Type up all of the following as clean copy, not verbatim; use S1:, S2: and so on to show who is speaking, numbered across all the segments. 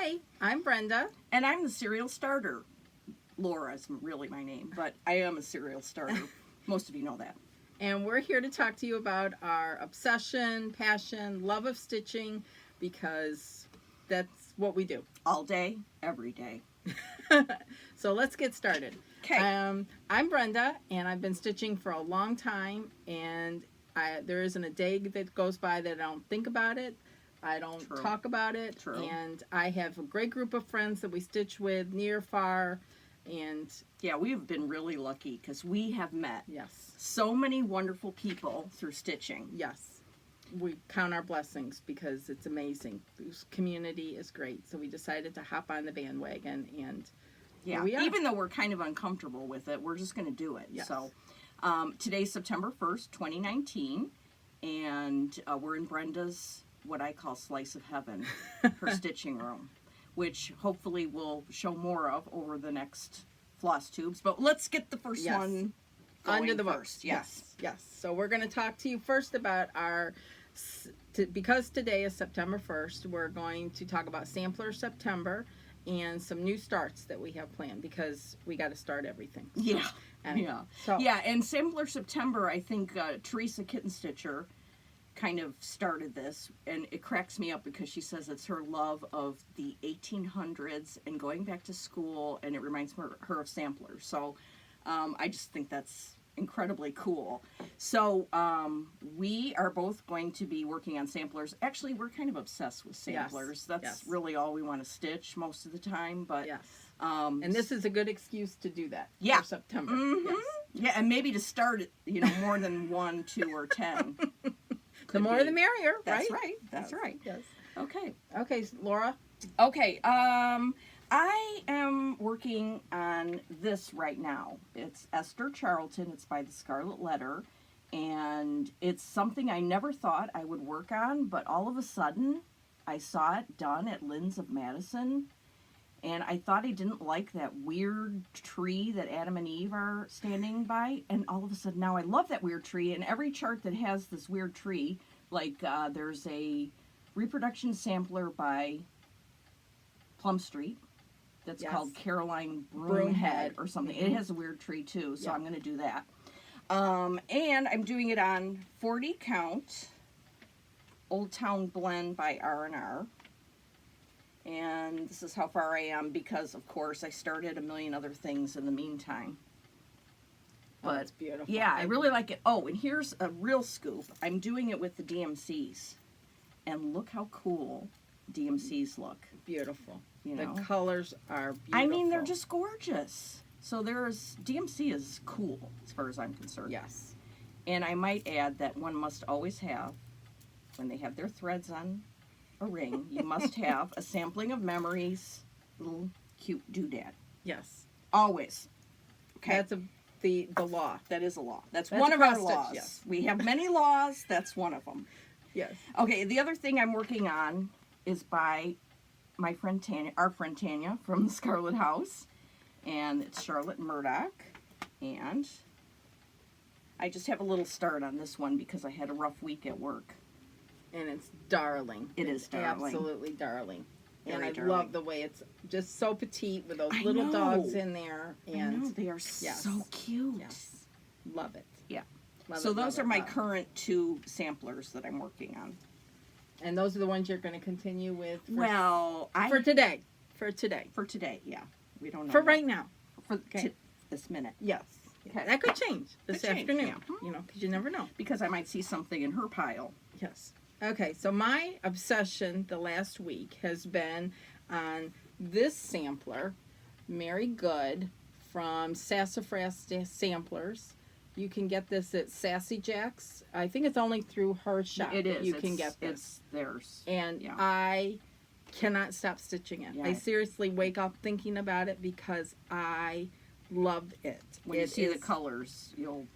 S1: Hi, I'm Brenda.
S2: And I'm the serial starter. Laura is really my name, but I am a serial starter. Most of you know that.
S1: And we're here to talk to you about our obsession, passion, love of stitching, because that's what we do.
S2: All day, every day.
S1: So let's get started.
S2: Okay.
S1: I'm Brenda, and I've been stitching for a long time, and there isn't a day that goes by that I don't think about it. I don't
S2: True.
S1: talk about it.
S2: True.
S1: And I have a great group of friends that we stitch with near, far, and
S2: yeah, we have been really lucky because we have met
S1: so
S2: many wonderful people through stitching.
S1: Yes. We count our blessings because it's amazing. This community is great. So we decided to hop on the bandwagon, and
S2: yeah, even though we're kind of uncomfortable with it, we're just going to do it.
S1: Yes.
S2: So today's September 1st, 2019, and we're in Brenda's, what I call slice of heaven, her stitching room, which hopefully we'll show more of over the next floss tubes. But let's get the first one going
S1: under the
S2: first.
S1: Yes. So we're going to talk to you first about because today is September 1st, we're going to talk about Sampler September and some new starts that we have planned, because we got to start everything.
S2: Yeah.
S1: Anyway,
S2: And Sampler September, I think Teresa Kitten Stitcher kind of started this, and it cracks me up because she says it's her love of the 1800s and going back to school, and it reminds her of samplers. So I just think that's incredibly cool. So we are both going to be working on samplers. Actually, we're kind of obsessed with samplers. That's really all we want to stitch most of the time. But
S1: and this is a good excuse to do that for September.
S2: Yeah, and maybe to start it, more than 1, 2, or 10.
S1: The more the merrier, right?
S2: That's right. That's right.
S1: Yes.
S2: Okay,
S1: Laura.
S2: Okay, I am working on this right now. It's Esther Charlton. It's by the Scarlet Letter, and it's something I never thought I would work on, but all of a sudden I saw it done at Lynn's of Madison, and I thought I didn't like that weird tree that Adam and Eve are standing by, and all of a sudden now I love that weird tree. And every chart that has this weird tree, like there's a reproduction sampler by Plum Street that's called Caroline Broomhead or something. It has a weird tree too, so I'm going to do that. And I'm doing it on 40 count Old Town Blend by R&R. And this is how far I am because, of course, I started a million other things in the meantime.
S1: But it's beautiful.
S2: Yeah, I really like it. Oh, and here's a real scoop. I'm doing it with the DMCs. And look how cool DMCs look.
S1: Beautiful. The colors are beautiful.
S2: I mean, they're just gorgeous. So DMC is cool as far as I'm concerned.
S1: Yes.
S2: And I might add that one must always have, when they have their threads on a ring, you must have a sampling of Memories, little cute doodad.
S1: Yes.
S2: Always. Okay.
S1: That's the law.
S2: That is a law. That's one of our laws.
S1: Yes.
S2: We have many laws. That's one of them.
S1: Yes.
S2: Okay, the other thing I'm working on is by my friend Tanya, our friend Tanya from the Scarlet House, and it's Charlotte Murdoch, and I just have a little start on this one because I had a rough week at work.
S1: And it's darling.
S2: It is darling.
S1: Absolutely darling.
S2: Very
S1: and I
S2: darling.
S1: love the way it's just so petite with those little dogs in there. And
S2: I know, they are so cute.
S1: Yes. Love it.
S2: Yeah.
S1: Love
S2: it, those are my current 2 samplers that I'm working on.
S1: And those are the ones you're going to continue with
S2: for
S1: today. For today.
S2: For today, yeah. We don't know.
S1: For right now.
S2: For this minute.
S1: Yes.
S2: Okay.
S1: That could change this afternoon.
S2: Yeah.
S1: Because you never know.
S2: Because I might see something in her pile.
S1: Yes. Okay, so my obsession the last week has been on this sampler, Mary Good, from Sassafras Samplers. You can get this at Sassy Jack's. I think it's only through her shop.
S2: It is.
S1: You can get this.
S2: It's theirs.
S1: And I cannot stop stitching it.
S2: Yeah.
S1: I seriously wake up thinking about it because I love it.
S2: When you see the colors, you'll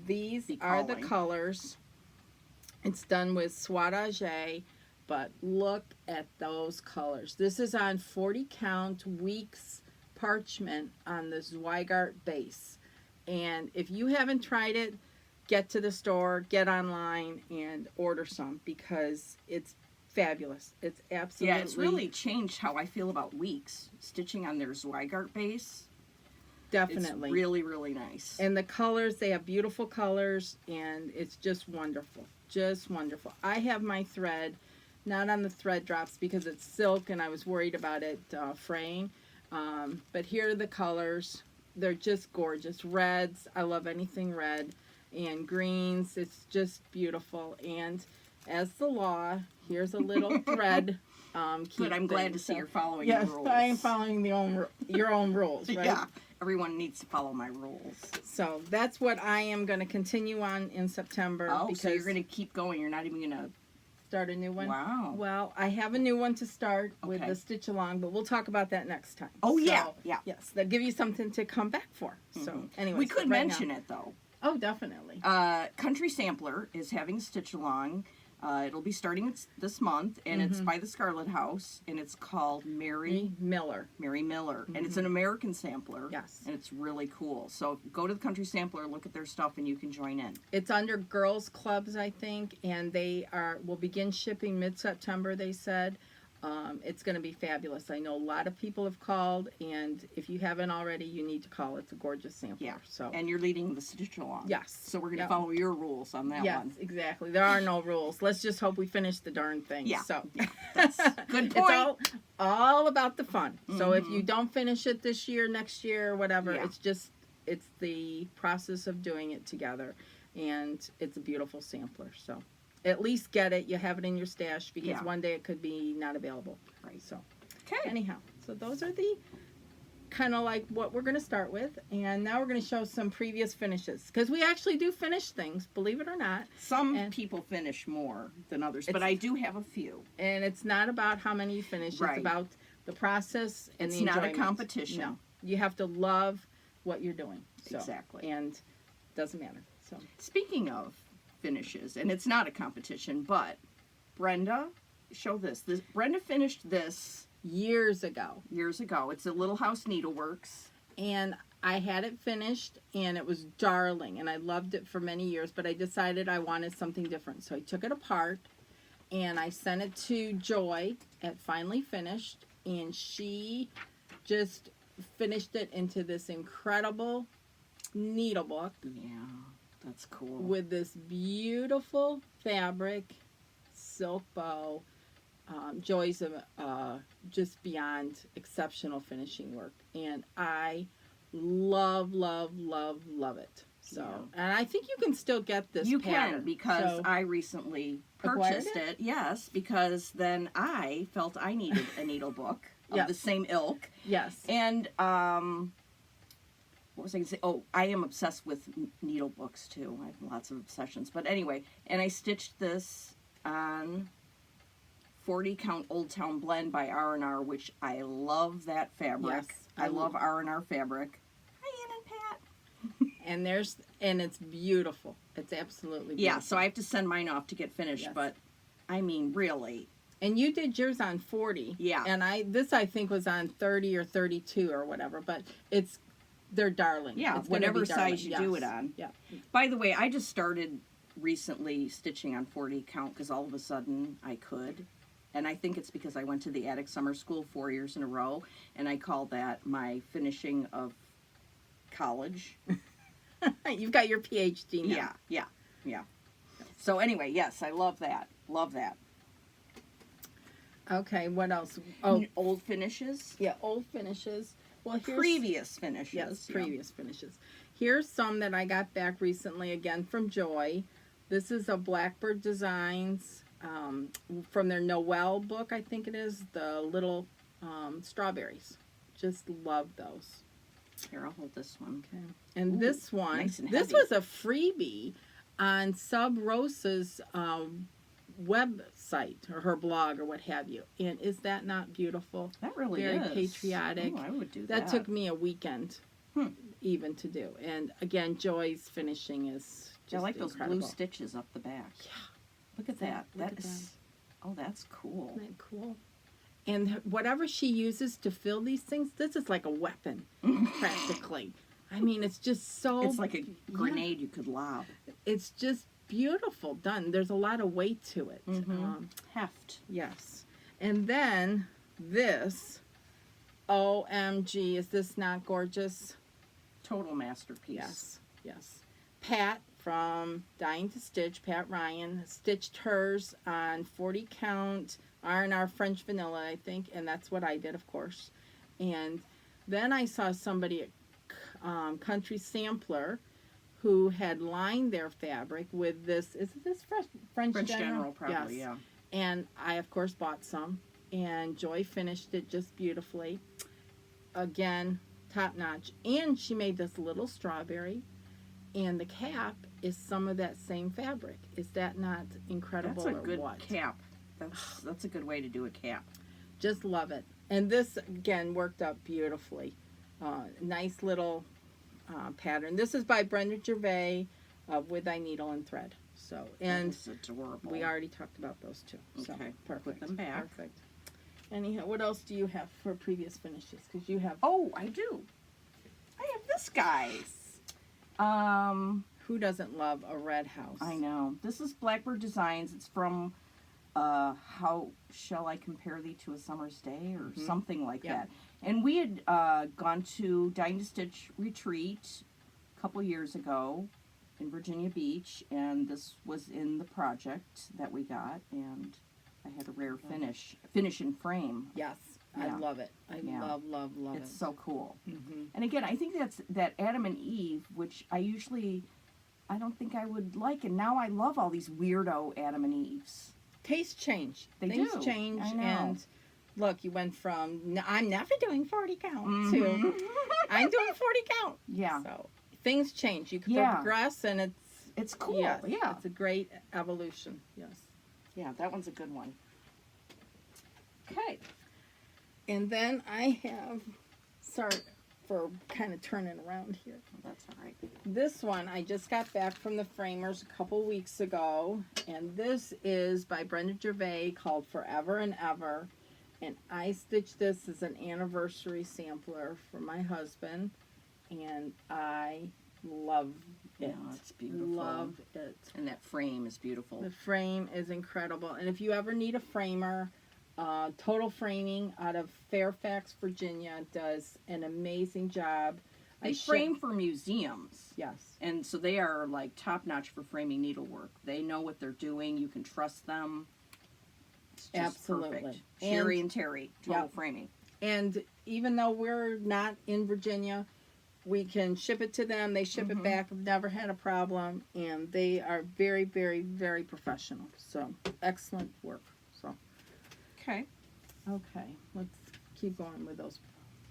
S1: These are the colors. It's done with Soitage, but look at those colors. This is on 40 count Weeks parchment on the Zweigart base. And if you haven't tried it, get to the store, get online, and order some because it's fabulous. It's absolutely...
S2: Yeah, it's really changed how I feel about weeks. Stitching on their Zweigart base.
S1: Definitely.
S2: It's really, really nice.
S1: And the colors, they have beautiful colors, and it's just wonderful. Just wonderful. I have my thread, not on the thread drops because it's silk, and I was worried about it fraying. But here are the colors. They're just gorgeous. Reds, I love anything red. And greens, it's just beautiful. And as the law, here's a little thread.
S2: Good, I'm glad to see you're following
S1: yes,
S2: the rules.
S1: I am following your own rules, right?
S2: Yeah, everyone needs to follow my rules.
S1: So that's what I am going to continue on in September.
S2: Oh,
S1: because
S2: so you're going to keep going. You're not even going to...
S1: start a new one?
S2: Wow.
S1: Well, I have a new one to start with
S2: Okay.
S1: the stitch along, but we'll talk about that next time.
S2: Oh,
S1: So,
S2: yeah, yeah.
S1: Yes, that'll give you something to come back for. So, anyway.
S2: We could mention it, though.
S1: Oh, definitely.
S2: Country Sampler is having a stitch along. It'll be starting this month, and it's by the Scarlet House, and it's called Mary
S1: Miller.
S2: And it's an American sampler.
S1: Yes.
S2: And it's really cool. So go to the Country Sampler, look at their stuff, and you can join in.
S1: It's under girls clubs, I think, and they will begin shipping mid-September, they said. It's going to be fabulous. I know a lot of people have called, and if you haven't already, you need to call. It's a gorgeous sampler.
S2: Yeah.
S1: So.
S2: And you're leading the stitch along.
S1: Yes.
S2: So we're going to
S1: Yep.
S2: follow your rules on that
S1: Yes,
S2: one.
S1: exactly. There are no rules. Let's just hope we finish the darn thing.
S2: Yeah.
S1: So.
S2: That's good point.
S1: It's all about the fun. So if you don't finish it this year, next year, or whatever,
S2: Yeah.
S1: it's the process of doing it together, and it's a beautiful sampler. So at least get it. You have it in your stash because
S2: Yeah.
S1: one day it could be not available.
S2: Right.
S1: So
S2: Okay.
S1: anyhow, so those are the kind of like what we're going to start with, and now we're going to show some previous finishes because we actually do finish things, believe it or not.
S2: Some
S1: And-
S2: people finish more than others, but
S1: It's-
S2: I do have a few.
S1: And it's not about how many you finish.
S2: Right.
S1: It's about the process and
S2: It's
S1: the
S2: not a
S1: enjoyment.
S2: competition.
S1: No. You have to love what you're doing. So,
S2: Exactly.
S1: And doesn't matter. So
S2: Speaking of finishes, and it's not a competition, but Brenda, show this. Brenda finished this
S1: years ago,
S2: years ago. It's a Little House Needleworks.
S1: and I had it finished, and it was darling, and I loved it for many years, but I decided I wanted something different. So I took it apart, and I sent it to Joy at Finally Finished, and she just finished it into this incredible needle book
S2: Yeah, that's cool.
S1: with this beautiful fabric, silk bow. Joy's just beyond exceptional finishing work, and I love it. So,
S2: Yeah.
S1: and I think you can still get this.
S2: You
S1: pattern.
S2: can, because
S1: So,
S2: I recently
S1: Acquired
S2: purchased
S1: it?
S2: it. Yes, because then I felt I needed a needle book of
S1: Yes.
S2: the same ilk.
S1: yes,
S2: And what was I going to say? Oh, I am obsessed with needle books too. I have lots of obsessions. But anyway, and I stitched this on 40 count Old Town Blend by R&R, which I love that fabric.
S1: Yes,
S2: I love R&R fabric. Hi, Ann and Pat.
S1: and it's beautiful. It's absolutely beautiful.
S2: Yeah, so I have to send mine off to get finished,
S1: Yes.
S2: but I mean, really.
S1: And you did yours on 40.
S2: Yeah.
S1: And I think was on 30 or 32 or whatever, but they're darling.
S2: Yeah,
S1: It's gonna
S2: whatever
S1: be darling.
S2: size you do
S1: Yes.
S2: it on.
S1: Yeah.
S2: By the way, I just started recently stitching on 40 count because all of a sudden I could. And I think it's because I went to the attic summer school 4 years in a row, and I call that my finishing of college.
S1: You've got your PhD now.
S2: Yeah. So anyway, yes, I love that. Love that.
S1: Okay, what else? Oh,
S2: Old finishes?
S1: yeah, old finishes. Well, here's
S2: Previous finishes.
S1: yes,
S2: yeah.
S1: previous finishes. Here's some that I got back recently, again from Joy. This is a Blackbird Designs from their Noel book, I think it is, the little strawberries. Just love those.
S2: Here, I'll hold this one.
S1: Okay, and
S2: Ooh,
S1: this one,
S2: nice and
S1: this
S2: heavy.
S1: was a freebie on Sub Rosa's website or her blog or what have you. And is that not beautiful?
S2: That really
S1: Very
S2: is.
S1: patriotic.
S2: Oh, I would do
S1: That took me a weekend even to do. And again, Joy's finishing is just
S2: I like those
S1: incredible.
S2: blue stitches up the back.
S1: Yeah.
S2: Look at that.
S1: Look
S2: That
S1: at
S2: is. Oh, that's cool.
S1: Isn't that cool? And whatever she uses to fill these things, this is like a weapon, practically. I mean, it's just so...
S2: It's like a grenade you could lob.
S1: It's just beautiful done. There's a lot of weight to it.
S2: Heft.
S1: Yes. And then this, OMG, is this not gorgeous?
S2: Total masterpiece.
S1: Yes, yes. Pat from Dying to Stitch, Pat Ryan, stitched hers on 40 count R&R French vanilla, I think, and that's what I did, of course. And then I saw somebody at Country Sampler who had lined their fabric with this, is it this French
S2: General? Probably,
S1: yes.
S2: yeah.
S1: And I, of course, bought some, and Joy finished it just beautifully. Again, top notch. And she made this little strawberry, and the cap is some of that same fabric. Is that not incredible?
S2: That's a good
S1: what?
S2: cap. That's a good way to do a cap.
S1: Just love it. And this, again, worked out beautifully. Nice little pattern. This is by Brenda Gervais of With Thy Needle and Thread. So, and
S2: it's adorable.
S1: we already talked about those two. So,
S2: Okay,
S1: perfect.
S2: put them back.
S1: Perfect. Anyhow, what else do you have for previous finishes? Because you have.
S2: Oh, I do. I have this, guys.
S1: Who doesn't love a red house?
S2: I know. This is Blackbird Designs. It's from How Shall I Compare Thee to a Summer's Day or something like that. And we had gone to Dying to Stitch retreat a couple years ago in Virginia Beach, and this was in the project that we got, and I had a rare finish in frame.
S1: Yes, I
S2: Yeah.
S1: love it. I love it.
S2: It's so cool.
S1: Mm-hmm.
S2: And again, I think that's that Adam and Eve, which I don't think I would like, and now I love all these weirdo Adam and Eves.
S1: Tastes change.
S2: They
S1: Things
S2: do.
S1: change.
S2: I know.
S1: And look, you went from I'm never doing 40 count to I'm doing 40 count.
S2: Yeah.
S1: So things change. You can
S2: Yeah.
S1: progress, and
S2: It's cool.
S1: yes,
S2: Yeah.
S1: it's a great evolution. Yes.
S2: Yeah, that one's a good one. Okay.
S1: And then I have, sorry for kind of turning around here.
S2: That's all right.
S1: This one, I just got back from the framers a couple weeks ago, and this is by Brenda Gervais called Forever and Ever, and I stitched this as an anniversary sampler for my husband, and I love it.
S2: Yeah, it's beautiful.
S1: Love it.
S2: And that frame is beautiful.
S1: The frame is incredible, and if you ever need a framer, Total Framing out of Fairfax, Virginia does an amazing job.
S2: They frame for museums.
S1: Yes.
S2: And so they are like top notch for framing needlework. They know what they're doing. You can trust them. It's just
S1: Absolutely.
S2: perfect. Sherry and Terry, Total
S1: Yep.
S2: Framing.
S1: And even though we're not in Virginia, we can ship it to them. They ship it back. I've never had a problem. And they are very, very, very professional. So, excellent work. So,
S2: Okay.
S1: okay. Let's keep going with those.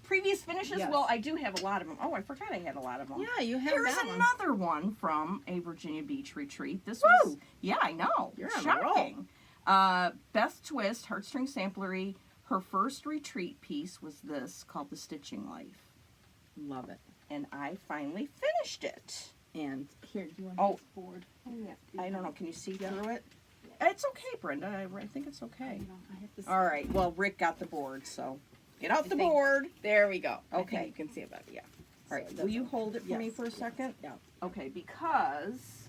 S2: Previous finishes?
S1: Yes.
S2: Well, I do have a lot of them. Oh, I forgot I had a lot of them.
S1: Yeah, you have
S2: Here's
S1: that one.
S2: another one from a Virginia Beach retreat. This
S1: Woo!
S2: was, yeah, I know.
S1: You're on a roll.
S2: Shocking. Beth Twist, Heartstring Samplery, her first retreat piece was this called The Stitching Life.
S1: Love it.
S2: And I finally finished it.
S1: And here, do you want
S2: Oh.
S1: this board? Oh, yeah.
S2: I don't know, can you see through it? It's okay, Brenda. I think it's okay.
S1: I have to see.
S2: All right, well, Rick got the board, so get out the
S1: think-
S2: board.
S1: There we go. I
S2: Okay.
S1: think you can see it better. Yeah.
S2: All right, will you hold it for me
S1: Yes.
S2: for a second?
S1: Yeah.
S2: Okay, because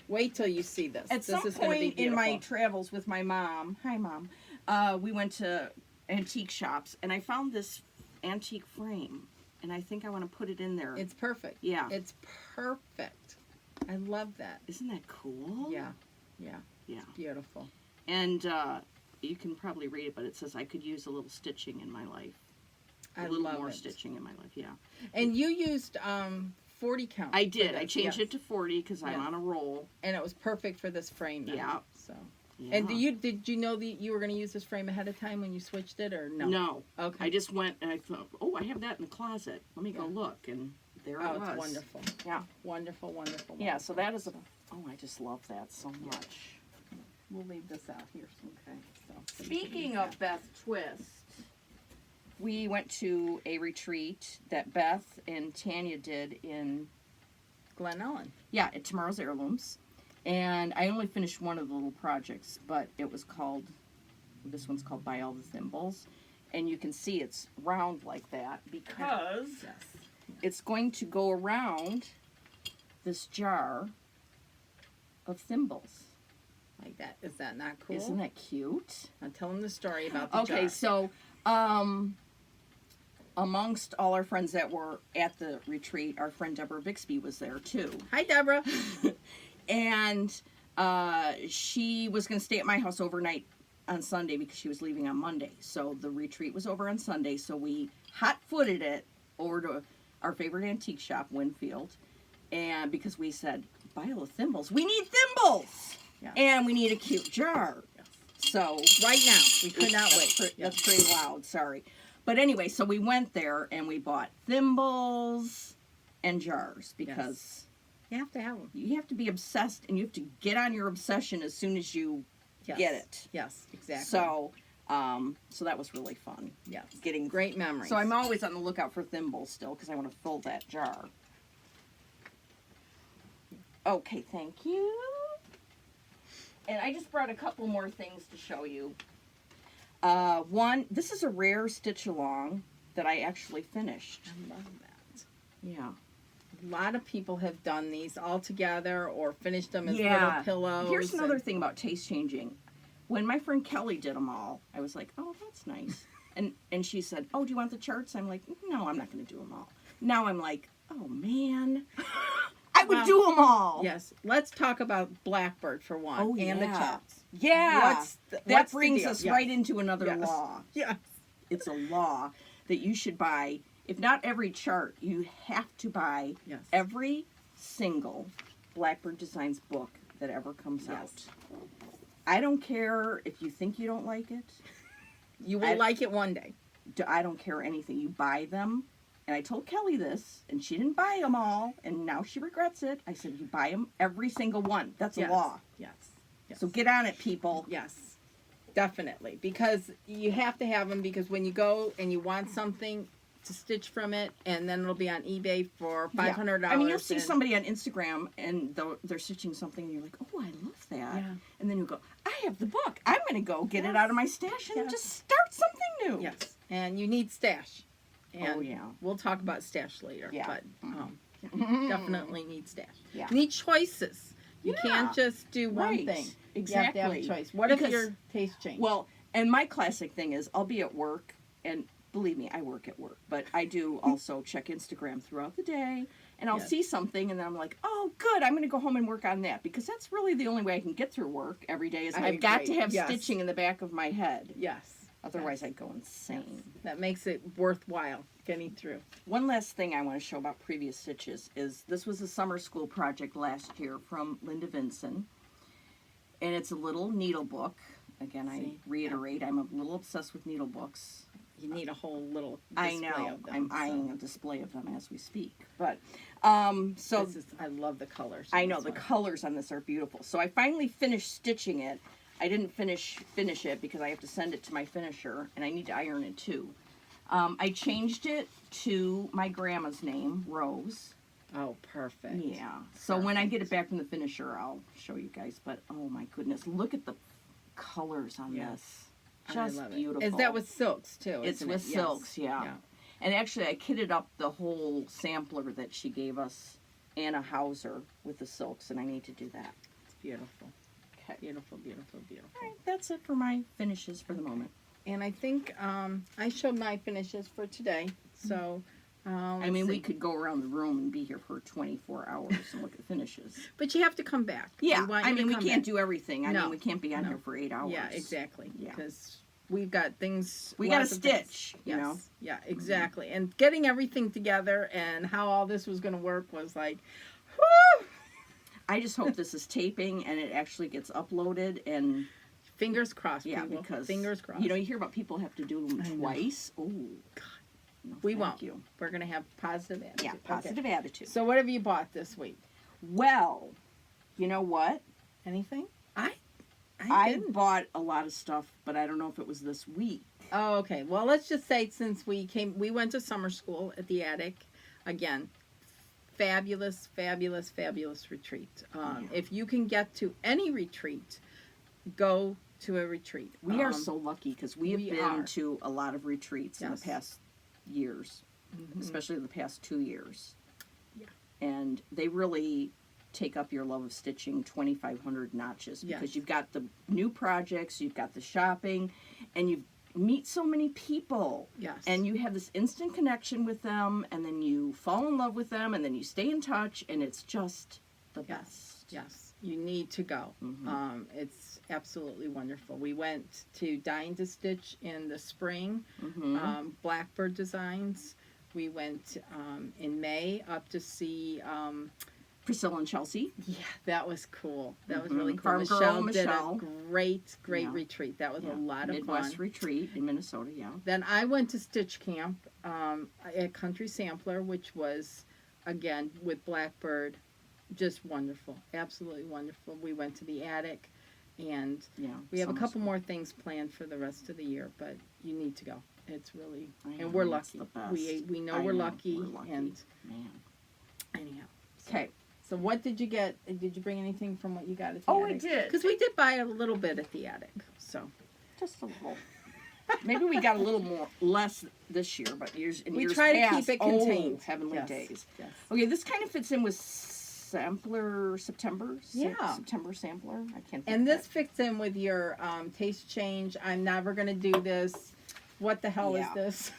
S1: Wait till you see this.
S2: at
S1: This
S2: some
S1: is gonna be
S2: point in my
S1: beautiful.
S2: travels with my mom, hi Mom, we went to antique shops, and I found this antique frame, and I think I want to put it in there.
S1: It's perfect.
S2: Yeah.
S1: It's perfect. I love that.
S2: Isn't that cool?
S1: Yeah. Yeah.
S2: Yeah.
S1: Beautiful.
S2: And you can probably read it, but it says I could use a little stitching in my life. A
S1: I
S2: little
S1: love
S2: more
S1: it.
S2: stitching in my life, yeah.
S1: And you used 40 count.
S2: I
S1: for
S2: did. I
S1: this,
S2: changed
S1: yes.
S2: it to 40 because I'm
S1: Yeah.
S2: on a roll.
S1: And it was perfect for this frame now.
S2: Yeah.
S1: So.
S2: Yeah.
S1: And did you know that you were going to use this frame ahead of time when you switched it, or no?
S2: No.
S1: Okay.
S2: I just went and I thought, oh, I have that in the closet. Let me go
S1: Yeah.
S2: look. And there
S1: Oh,
S2: it was.
S1: it's wonderful.
S2: Yeah.
S1: Wonderful, wonderful.
S2: Yeah, so
S1: wonderful.
S2: that is a... Oh, I just love that so much.
S1: We'll leave this out here.
S2: Okay.
S1: So.
S2: Speaking of Beth Twist, we went to a retreat that Beth and Tanya did in,
S1: Glen Ellen.
S2: yeah, at Tomorrow's Heirlooms. And I only finished one of the little projects, but it was called, this one's called By All the Thimbles. And you can see it's round like that because
S1: Yes.
S2: it's going to go around this jar of thimbles.
S1: Like that. Is that not cool?
S2: Isn't that cute?
S1: Now tell them the story about the
S2: Okay,
S1: jar.
S2: so amongst all our friends that were at the retreat, our friend Deborah Bixby was there too.
S1: Hi, Deborah.
S2: And she was going to stay at my house overnight on Sunday because she was leaving on Monday. So the retreat was over on Sunday, so we hot-footed it over to our favorite antique shop, Winfield, and because we said, "Vial of thimbles. We need thimbles!
S1: Yeah.
S2: And we need a cute jar."
S1: Yes.
S2: So
S1: Right now. We could not wait.
S2: That's pretty loud, sorry. But anyway, so we went there and we bought thimbles and jars because
S1: You have to have them.
S2: you have to be obsessed and you have to get on your obsession as soon as you get it.
S1: Yes, exactly.
S2: So, so that was really fun.
S1: yes.
S2: Getting
S1: Great memories.
S2: So I'm always on the lookout for thimbles still because I want to fill that jar. Okay, thank you. And I just brought a couple more things to show you. One, this is a rare stitch along that I actually finished.
S1: I love that.
S2: Yeah.
S1: A lot of people have done these all together or finished them as
S2: Yeah.
S1: little pillows.
S2: Here's another thing about taste changing. When my friend Kelly did them all, I was like, "Oh, that's nice." And she said, "Oh, do you want the charts?" I'm like, "No, I'm not going to do them all." Now I'm like, "Oh man, I would do them all."
S1: Yes. Let's talk about Blackbird for one.
S2: Oh,
S1: and the
S2: yeah.
S1: charts.
S2: Yeah.
S1: What's
S2: that
S1: the
S2: brings
S1: deal?
S2: us
S1: Yes.
S2: right into another
S1: Yes.
S2: law.
S1: Yes.
S2: It's a law that you should buy, if not every chart, you have to buy
S1: Yes.
S2: every single Blackbird Designs book that ever comes out.
S1: Yes.
S2: I don't care if you think you don't like it.
S1: You will like it one day.
S2: I don't care anything. You buy them. And I told Kelly this, and she didn't buy them all, and now she regrets it. I said, you buy them, every single one. That's
S1: Yes.
S2: a law.
S1: Yes. Yes.
S2: So get on it, people.
S1: Yes, definitely. Because you have to have them because when you go and you want something to stitch from it, and then it'll be on eBay for $500.
S2: I mean, you'll see somebody on Instagram, and they're stitching something, and you're like, "Oh, I love that."
S1: Yeah.
S2: And then you go, "I have the book. I'm going to go get it out of my stash and
S1: Yes.
S2: just start something new."
S1: Yes, and you need stash. And
S2: Oh, yeah.
S1: we'll talk about stash later.
S2: Yeah.
S1: But yeah, definitely need stash.
S2: Yeah.
S1: Need choices. You
S2: Yeah.
S1: can't just do one
S2: Right.
S1: thing.
S2: Exactly.
S1: You have to have a choice. What
S2: Because-
S1: if your taste change?
S2: Well, and my classic thing is I'll be at work, and believe me, I work at work, but I do also check Instagram throughout the day, and I'll
S1: Yes.
S2: see something, and then I'm like, "Oh, good, I'm going to go home and work on that," because that's really the only way I can get through work every day is
S1: I
S2: I've got
S1: agree.
S2: to have
S1: Yes.
S2: stitching in the back of my head.
S1: yes.
S2: Otherwise, I'd go insane.
S1: That makes it worthwhile getting through.
S2: One last thing I want to show about previous stitches is this was a summer school project last year from Linda Vinson, and it's a little needle book. Again, I
S1: See?
S2: reiterate, I'm a little obsessed with needle books.
S1: You need a whole little
S2: I
S1: display
S2: know.
S1: of them.
S2: I'm
S1: so.
S2: eyeing a display of them as we speak. But so
S1: This is, I love the colors.
S2: I
S1: in
S2: know
S1: this
S2: the
S1: one.
S2: colors on this are beautiful. So I finally finished stitching it. I didn't finish it because I have to send it to my finisher and I need to iron it too. I changed it to my grandma's name, Rose.
S1: Oh, perfect.
S2: Yeah. So when I get it back from the finisher, I'll show you guys. But oh my goodness, look at the colors on
S1: Yes.
S2: this.
S1: I
S2: Just
S1: love it.
S2: beautiful.
S1: Is that with silks too?
S2: It's
S1: isn't
S2: with
S1: it?
S2: silks,
S1: Yes.
S2: yeah. And actually, I kitted up the whole sampler that she gave us, Anna Hauser, with the silks, and I need to do that.
S1: It's beautiful.
S2: Okay.
S1: Beautiful, beautiful, beautiful.
S2: All right, that's it for my finishes for the moment.
S1: And I think I showed my finishes for today. So,
S2: I mean, we could go around the room and be here for 24 hours and look at finishes.
S1: But you have to come back.
S2: Yeah,
S1: We want
S2: I
S1: you to
S2: mean, we
S1: come
S2: can't
S1: back.
S2: do everything. I
S1: No,
S2: mean, we can't be on
S1: no.
S2: here for 8 hours.
S1: Yeah, exactly.
S2: Yeah.
S1: Because we've got things.
S2: We got to
S1: lots of things.
S2: stitch,
S1: Yes.
S2: you know.
S1: Yeah, exactly. And getting everything together and how all this was going to work was like, whew!
S2: I just hope this is taping and it actually gets uploaded and
S1: Fingers crossed,
S2: yeah,
S1: people.
S2: because
S1: Fingers crossed.
S2: you know, you hear about people have to do them
S1: I know.
S2: twice. Oh, God. No,
S1: we
S2: thank
S1: won't.
S2: you.
S1: We're going to have positive attitude.
S2: Yeah,
S1: Okay.
S2: positive attitude.
S1: So what have you bought this week?
S2: Well, you know what?
S1: Anything? I
S2: I
S1: didn't.
S2: bought a lot of stuff, but I don't know if it was this week.
S1: Oh, okay. Well, let's just say since we went to summer school at the attic. Again, fabulous, fabulous, fabulous retreat.
S2: Yeah.
S1: If you can get to any retreat, go to a retreat.
S2: We are so lucky because we have
S1: we
S2: been
S1: are.
S2: to a lot of retreats in the
S1: Yes.
S2: past years,
S1: Mhm.
S2: especially the past 2 years.
S1: Yeah.
S2: And they really take up your love of stitching 2,500 notches because
S1: Yes.
S2: you've got the new projects, you've got the shopping, and you meet so many people.
S1: Yes.
S2: And you have this instant connection with them, and then you fall in love with them, and then you stay in touch, and it's just the best.
S1: Yes, you need to go. It's absolutely wonderful. We went to Dine to Stitch in the spring, Blackbird Designs. We went in May up to see,
S2: Priscilla and Chelsea.
S1: yeah, that was cool. That was really cool.
S2: Farm Girl
S1: Michelle did
S2: Michelle.
S1: a great
S2: Yeah.
S1: retreat. That was a lot of
S2: Midwest
S1: fun.
S2: retreat in Minnesota, yeah.
S1: Then I went to Stitch Camp at Country Sampler, which was, again, with Blackbird, just wonderful. Absolutely wonderful. We went to the attic, and
S2: Yeah,
S1: we have a
S2: summer's
S1: couple
S2: fun.
S1: more things planned for the rest of the year, but you need to go. It's really,
S2: I know,
S1: and we're
S2: it's
S1: lucky.
S2: the best.
S1: We know
S2: I
S1: we're
S2: know,
S1: lucky,
S2: we're lucky.
S1: and
S2: Man.
S1: anyhow.
S2: Okay.
S1: So what did you get? Did you bring anything from what you got at the
S2: Oh, I
S1: attic?
S2: did.
S1: Because we did buy a little bit at the attic, so.
S2: Just a little. Maybe we got a little more, less this year, but years in
S1: We
S2: years
S1: try to
S2: past,
S1: keep it contained.
S2: heavenly
S1: Yes,
S2: days.
S1: yes.
S2: Okay, this kind of fits in with September.
S1: Yeah.
S2: September sampler. I can't. Think
S1: And
S2: of
S1: this
S2: that.
S1: fits in with your taste change. I'm never going to do this. What the hell
S2: Yeah.
S1: is this?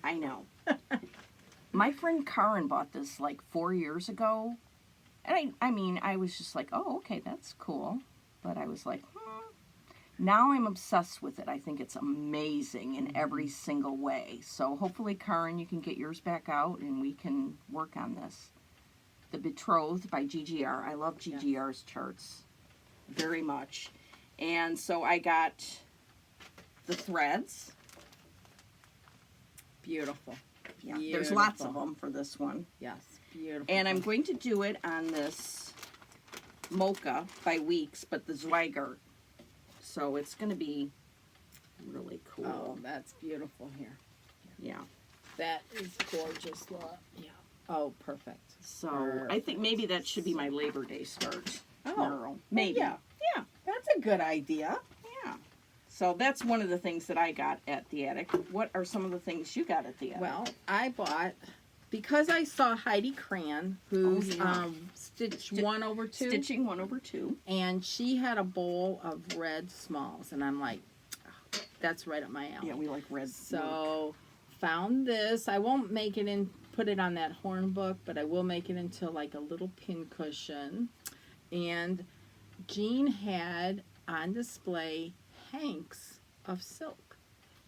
S2: I know. My friend Karen bought this like 4 years ago, and I mean, I was just like, oh, okay, that's cool, but I was like, Now I'm obsessed with it. I think it's amazing in every single way. So hopefully, Karen, you can get yours back out and we can work on this. The Betrothed by GGR. I love GGR's charts very much. And so I got the threads.
S1: Beautiful.
S2: Yeah, there's lots of them for this one.
S1: Yes, beautiful.
S2: And I'm going to do it on this Mocha by Weeks, but the Zweigart. So it's going to be really cool.
S1: Oh, that's beautiful here.
S2: Yeah.
S1: That is gorgeous. Look. Yeah. Oh, perfect.
S2: So I think maybe that should be my Labor Day start.
S1: Oh,
S2: maybe.
S1: Yeah.
S2: Yeah.
S1: That's a good idea.
S2: Yeah. So that's one of the things that I got at the attic. What are some of the things you got at the attic?
S1: Well, I bought, because I saw Heidi Cran, who's Stitch 1/2.
S2: Stitching 1/2.
S1: And she had a bowl of red smalls. And I'm like, oh, that's right up my alley.
S2: Yeah, we like red.
S1: So found this. I won't make it in, put it on that horn book, but I will make it into like a little pin cushion. And Jean had on display hanks of silk.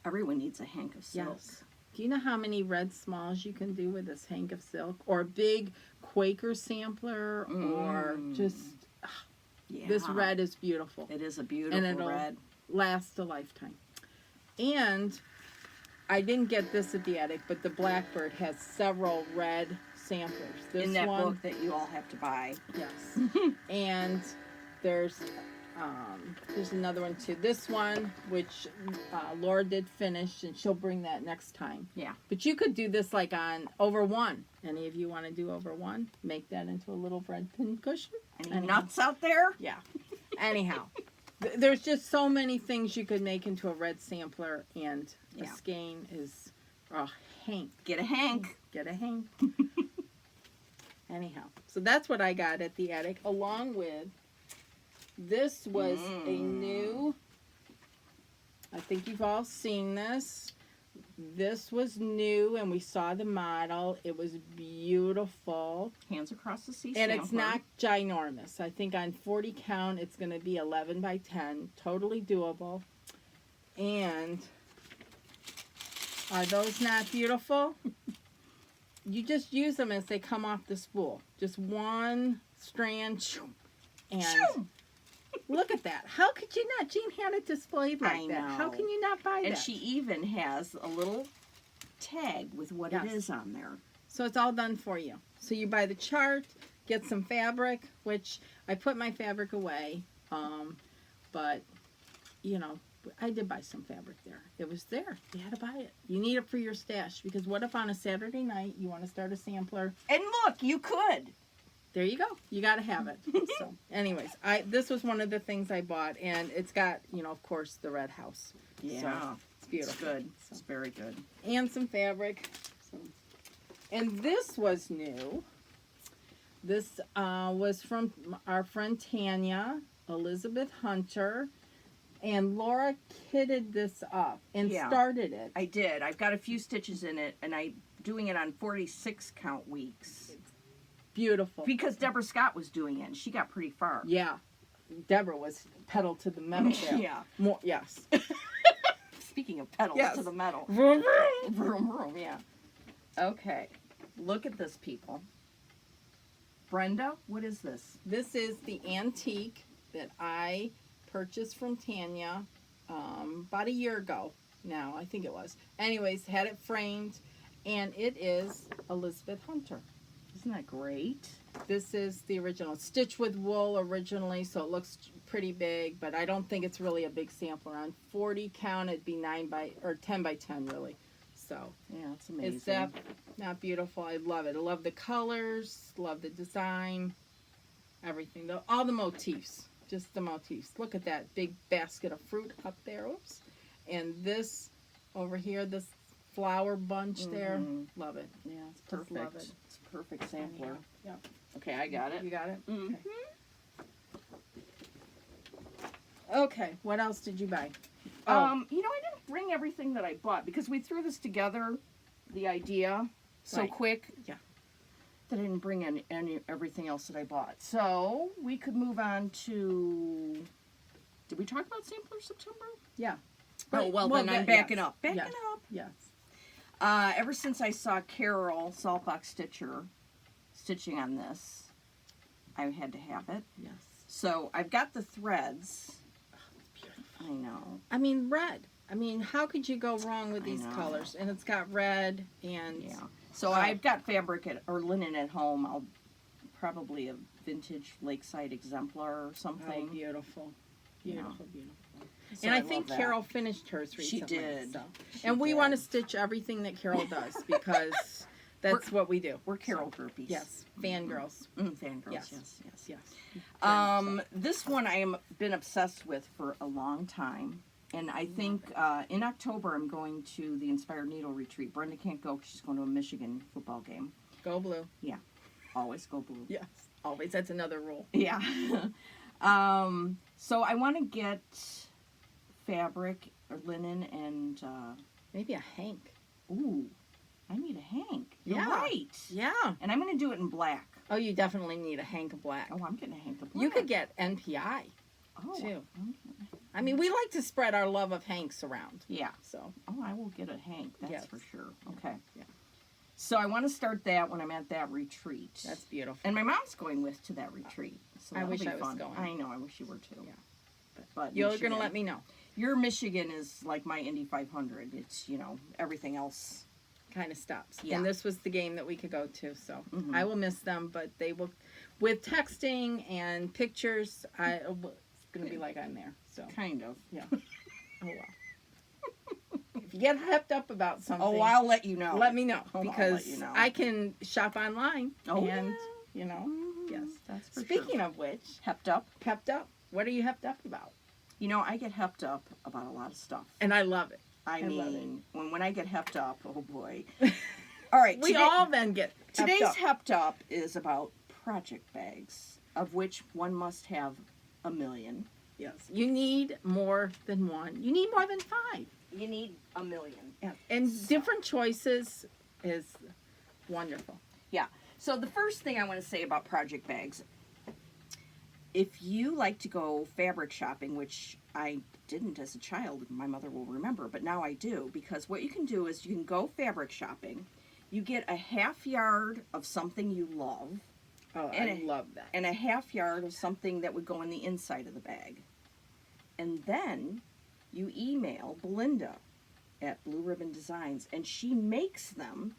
S2: Everyone needs a hank of silk.
S1: Yes. Do you know how many red smalls you can do with this hank of silk? Or a big Quaker sampler, or just,
S2: Yeah.
S1: this red is beautiful.
S2: It is a beautiful
S1: And it'll
S2: red.
S1: last a lifetime. And I didn't get this at the attic, but the Blackbird has several red samplers. This
S2: In that
S1: one,
S2: book that you all have to buy.
S1: yes. And there's another one too. This one, which Laura did finish, and she'll bring that next time.
S2: Yeah.
S1: But you could do this like on over one. Any of you want to do over one? Make that into a little red pin cushion.
S2: Any nuts out there?
S1: Yeah. Anyhow, there's just so many things you could make into a red sampler, and a skein is a hank.
S2: Get a hank.
S1: Get a hank. Anyhow, so that's what I got at the attic, along with, this was a new, I think you've all seen this. This was new, and we saw the model. It was beautiful.
S2: Hands across the sea
S1: And
S2: sampler.
S1: it's not ginormous. I think on 40 count, it's going to be 11 by 10. Totally doable. And are those not beautiful? You just use them as they come off the spool. Just one strand. And look at that. How could you not? Jean had it displayed like
S2: I
S1: that. How
S2: know.
S1: can you not buy that?
S2: And she even has a little tag with what it
S1: Yes.
S2: is on there.
S1: So it's all done for you. So you buy the chart, get some fabric, which I put my fabric away. But, you know, I did buy some fabric there. It was there. You had to buy it. You need it for your stash, because what if on a Saturday night you want to start a sampler?
S2: And look, you could.
S1: There you go. You got to have it. So, anyways, this was one of the things I bought, and it's got, you know, of course, the red house.
S2: Yeah.
S1: So, it's beautiful.
S2: It's good. It's very good.
S1: And some fabric. So. And this was new. This was from our friend Tanya, Elizabeth Hunter, and Laura kitted this up and started it.
S2: I did. I've got a few stitches in it, and I'm doing it on 46 count weeks.
S1: Beautiful.
S2: Because Deborah Scott was doing it, and she got pretty far.
S1: Yeah. Deborah was pedal to the metal there.
S2: Yeah.
S1: More, yes.
S2: Speaking of pedals to the metal.
S1: Vroom, vroom.
S2: Vroom, vroom, yeah. Okay. Look at this, people. Brenda, what is this?
S1: This is the antique that I purchased from Tanya about a year ago now, I think it was. Anyways, had it framed, and it is Elizabeth Hunter.
S2: Isn't that great?
S1: This is the original. Stitched with wool originally, so it looks pretty big, but I don't think it's really a big sampler. On 40 count, it'd be 10 by 10, really. So,
S2: yeah, it's amazing.
S1: Is that not beautiful? I love it. I love the colors, love the design, everything. All the motifs, just the motifs. Look at that big basket of fruit up there. Oops. And this over here, this flower bunch there. Love it.
S2: Yeah, it's perfect.
S1: Love it.
S2: It's a perfect sampler.
S1: Yeah.
S2: Okay, I got it.
S1: You got it?
S2: Mm-hmm.
S1: Okay, what else did you buy?
S2: I didn't bring everything that I bought because we threw this together, the idea, so quick.
S1: Yeah.
S2: That I didn't bring everything else that I bought. So we could move on to. Did we talk about Sampler September?
S1: Yeah.
S2: Oh well, then I'm backing up. Backing up.
S1: Yes.
S2: Ever since I saw Carol Saltbox Stitcher stitching on this, I had to have it.
S1: Yes.
S2: So I've got the threads.
S1: Beautiful.
S2: I know.
S1: I mean, red. I mean, how could you go wrong with these colors? And it's got red and...
S2: Yeah. So I've got fabric or linen at home. I'll probably a vintage Lakeside exemplar or something.
S1: Oh, beautiful. Beautiful, beautiful.
S2: So
S1: and I think Carol finished hers recently.
S2: She did.
S1: So. And we want to stitch everything that Carol does because that's what we do.
S2: We're Carol groupies.
S1: Yes. Fangirls.
S2: Fangirls, yes.
S1: Yes.
S2: This one I am been obsessed with for a long time. And I think in October I'm going to the Inspired Needle Retreat. Brenda can't go because she's going to a Michigan football game.
S1: Go blue.
S2: Yeah. Always go blue.
S1: Yes. Always. That's another rule.
S2: Yeah. So I want to get fabric or linen and...
S1: maybe a hank.
S2: Ooh. I need a hank. You're right.
S1: Yeah.
S2: And I'm going to do it in black.
S1: Oh, you definitely need a hank of black.
S2: Oh, I'm getting a hank of black.
S1: You could get NPI, too. I mean, we like to spread our love of hanks around.
S2: Yeah.
S1: So.
S2: Oh, I will get a hank. That's for sure. Okay.
S1: Yeah.
S2: So I want to start that when I'm at that retreat.
S1: That's beautiful.
S2: And my mom's going to that retreat. So
S1: I wish I was
S2: fun.
S1: going.
S2: I know. I wish you were too.
S1: Yeah.
S2: But
S1: you're going to let me know.
S2: Your Michigan is like my Indy 500. It's, everything else
S1: kind of stops.
S2: Yeah.
S1: And this was the game that we could go to, so I will miss them, but they will, with texting and pictures, it's going to be like I'm there. So
S2: kind of.
S1: Yeah. Oh, well. If you get hyped up about something.
S2: Oh, I'll let you know.
S1: Let me know.
S2: Oh,
S1: because
S2: you know.
S1: I can shop online.
S2: Oh,
S1: and, yes.
S2: That's for
S1: Speaking of which.
S2: Hepped up.
S1: Hepped up. What are you hepped up about?
S2: I get hepped up about a lot of stuff.
S1: And I love it.
S2: I mean, when I get hepped up, oh boy. All right.
S1: We all then get
S2: Today's hepped up is about project bags, of which one must have 1 million.
S1: Yes. You need more than one. You need more than 5.
S2: You need 1 million.
S1: Yeah. And different choices is wonderful.
S2: Yeah. So the first thing I want to say about project bags, if you like to go fabric shopping, which I didn't as a child, my mother will remember, but now I do, because what you can do is you can go fabric shopping, you get a half yard of something you love.
S1: Oh, I love that.
S2: And a half yard of something that would go in the inside of the bag. And then you email Belinda at Blue Ribbon Designs, and she makes them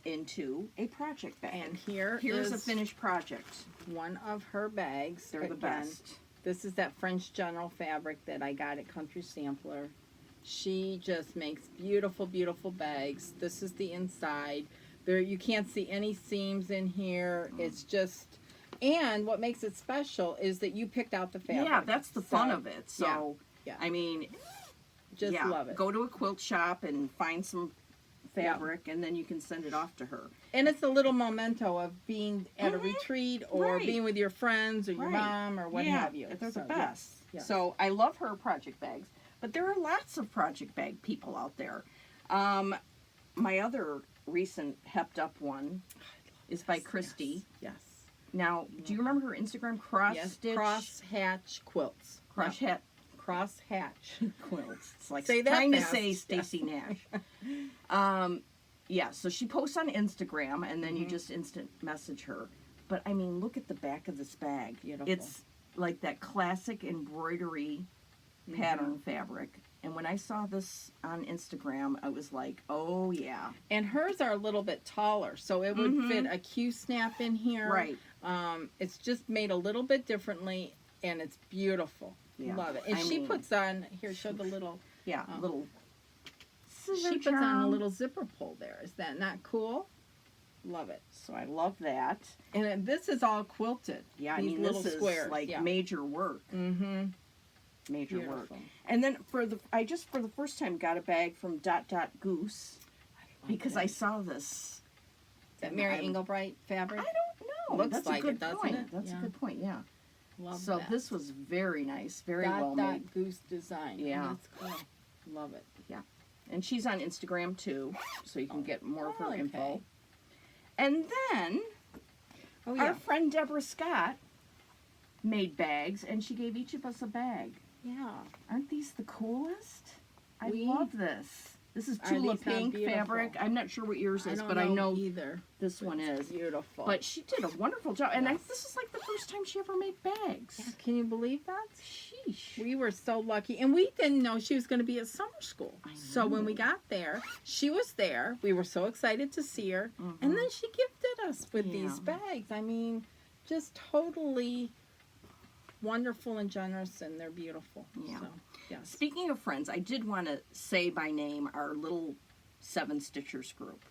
S2: into a project bag.
S1: And
S2: here's a finished project.
S1: One of her bags.
S2: They're the best.
S1: This is that French General fabric that I got at Country Sampler. She just makes beautiful, beautiful bags. This is the inside. There, you can't see any seams in here. It's just, and what makes it special is that you picked out the fabric.
S2: Yeah, that's the fun of it. So,
S1: yeah.
S2: I mean,
S1: just love it.
S2: Go to a quilt shop and find some fabric, and then you can send it off to her.
S1: And it's a little memento of being at a retreat or
S2: Right.
S1: being with your friends or your mom or what have you.
S2: They're the
S1: So,
S2: best.
S1: yes.
S2: So I love her project bags, but there are lots of project bag people out there. My other recent hepped up one is by Christy.
S1: Yes.
S2: Now, do you remember her Instagram? Cross stitch?
S1: Cross hatch quilts.
S2: Cross
S1: Yep.
S2: hat
S1: Cross hatch.
S2: quilts. It's like
S1: Say that
S2: trying to
S1: fast.
S2: say Stacy Nash. Yeah, so she posts on Instagram, and then you just instant message her. But I mean, look at the back of this bag.
S1: Beautiful.
S2: It's like that classic embroidery pattern fabric. And when I saw this on Instagram, I was like, oh yeah.
S1: And hers are a little bit taller, so it would fit a Q-snap in here.
S2: Right.
S1: It's just made a little bit differently, and it's beautiful.
S2: Yeah.
S1: Love it. And she puts on, here, show the little,
S2: Little
S1: she puts on a little zipper pull there. Is that not cool? Love it.
S2: So I love that.
S1: And this is all quilted.
S2: Yeah, I
S1: These
S2: mean,
S1: little
S2: this
S1: squares.
S2: is like
S1: yeah.
S2: major work.
S1: Mm-hmm.
S2: Major work.
S1: Beautiful.
S2: And then I just for the first time got a bag from Goose because I saw this.
S1: That Mary Englebright fabric?
S2: I don't know.
S1: Looks
S2: That's
S1: like
S2: a good
S1: it, doesn't
S2: point.
S1: it?
S2: That's
S1: Yeah.
S2: a good point. Yeah.
S1: Love
S2: So
S1: that.
S2: this was very nice, very well made.
S1: Goose design.
S2: Yeah.
S1: That's cool. Love it.
S2: And she's on Instagram too, so you can get more of her
S1: okay.
S2: info. And then
S1: Oh,
S2: our friend Deborah Scott made bags, and she gave each of us a bag.
S1: Yeah.
S2: Aren't these the coolest? I
S1: We-
S2: love this. This is
S1: Are
S2: Tula
S1: these not
S2: Pink
S1: beautiful?
S2: fabric. I'm not sure what yours is,
S1: don't
S2: but I know
S1: either.
S2: this one is.
S1: Beautiful.
S2: But she did a wonderful job, and
S1: Yes.
S2: this is like the first time she ever made bags.
S1: Yeah, can you believe that?
S2: Sheesh.
S1: We were so lucky, and we didn't know she was going to be at summer school.
S2: I
S1: So when
S2: know.
S1: we got there, she was there. We were so excited to see her, and then she gifted us with these
S2: Yeah.
S1: bags. I mean, just totally wonderful and generous, and they're beautiful.
S2: Yeah.
S1: So, yes.
S2: Speaking of friends, I did want to say by name our little Seven Stitchers group.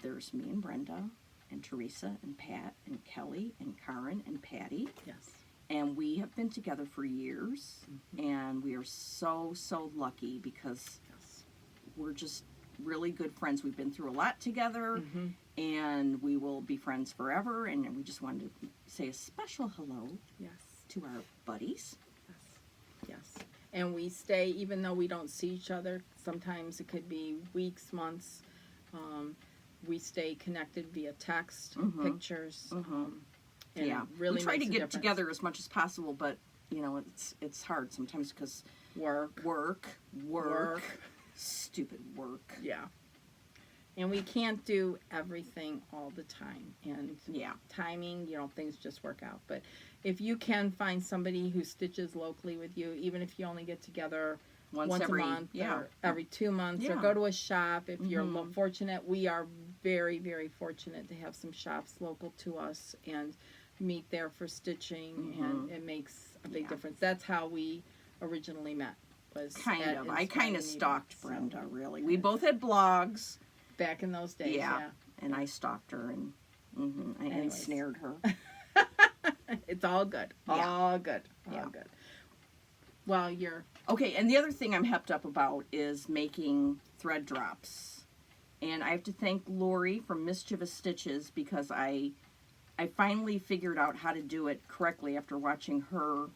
S2: There's me and Brenda, and Teresa, and Pat, and Kelly, and Karen, and Patty.
S1: Yes.
S2: And we have been together for years, and we are so, so lucky because
S1: Yes.
S2: we're just really good friends. We've been through a lot together,
S1: Mm-hmm.
S2: and we will be friends forever. And we just wanted to say a special hello
S1: Yes.
S2: to our buddies.
S1: Yes. Yes. And we stay, even though we don't see each other, sometimes it could be weeks, months. We stay connected via text, pictures. And
S2: Yeah,
S1: it really
S2: we try to
S1: makes a
S2: get
S1: difference.
S2: together as much as possible, but you know it's hard sometimes because
S1: Work.
S2: stupid work.
S1: Yeah. And we can't do everything all the time. And
S2: Yeah.
S1: timing, things just work out. But if you can find somebody who stitches locally with you, even if you only get together once
S2: every
S1: a month
S2: yeah.
S1: or every 2 months, or
S2: Yeah.
S1: go to a shop, if you're fortunate, we are very, very fortunate to have some shops local to us and meet there for stitching, and it makes a big difference. That's how we originally met. Was
S2: Kind
S1: at
S2: of. I
S1: Inspiring
S2: kind of
S1: Needle.
S2: stalked
S1: So,
S2: Brenda. Really, we both had blogs.
S1: back in those days. Yeah.
S2: And I stalked her and I
S1: Anyways.
S2: ensnared her.
S1: It's all good.
S2: Yeah.
S1: All good. All
S2: Yeah.
S1: good. Well, you're
S2: Okay, and the other thing I'm hepped up about is making thread drops. And I have to thank Lori from Mischievous Stitches because I finally figured out how to do it correctly after watching her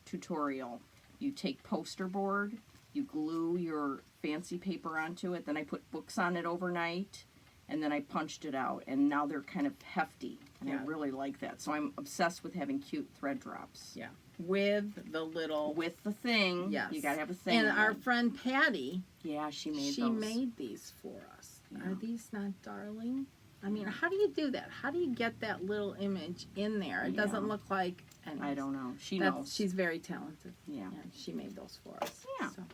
S2: tutorial. You take poster board, you glue your fancy paper onto it, then I put books on it overnight, and then I punched it out, and now they're kind of hefty, and
S1: Yeah.
S2: I really like that. So I'm obsessed with having cute thread drops.
S1: yeah, with the little
S2: With the thing,
S1: yes.
S2: you gotta have a thing.
S1: And
S2: in
S1: our
S2: it.
S1: friend Patty,
S2: Yeah, she made
S1: she
S2: those.
S1: made these for us.
S2: Yeah.
S1: Are these not darling? I mean, how do you do that? How do you get that little image in there? It doesn't
S2: Yeah.
S1: look like. Anyways,
S2: I don't know. She
S1: that's-
S2: knows.
S1: She's very talented.
S2: Yeah.
S1: And she made those for us.
S2: Yeah.
S1: So.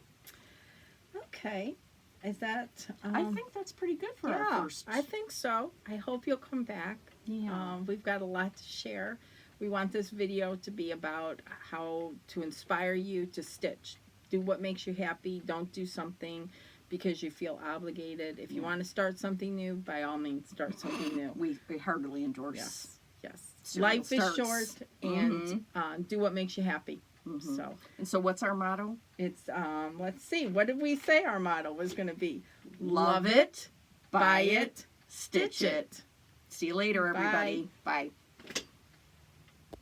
S1: Okay. Is that?
S2: I think that's pretty good for
S1: yeah,
S2: our first.
S1: I think so. I hope you'll come back.
S2: Yeah.
S1: We've got a lot to share. We want this video to be about how to inspire you to stitch. Do what makes you happy. Don't do something because you feel obligated. If you want to start something new, by all means, start something new.
S2: we heartily endorse.
S1: Yes. Yes.
S2: Serial
S1: Life is
S2: starts.
S1: short, and do what makes you happy. So
S2: And so, what's our motto?
S1: it's let's see. What did we say our motto was going to be? love it, buy it, stitch it.
S2: See you later, everybody. Bye.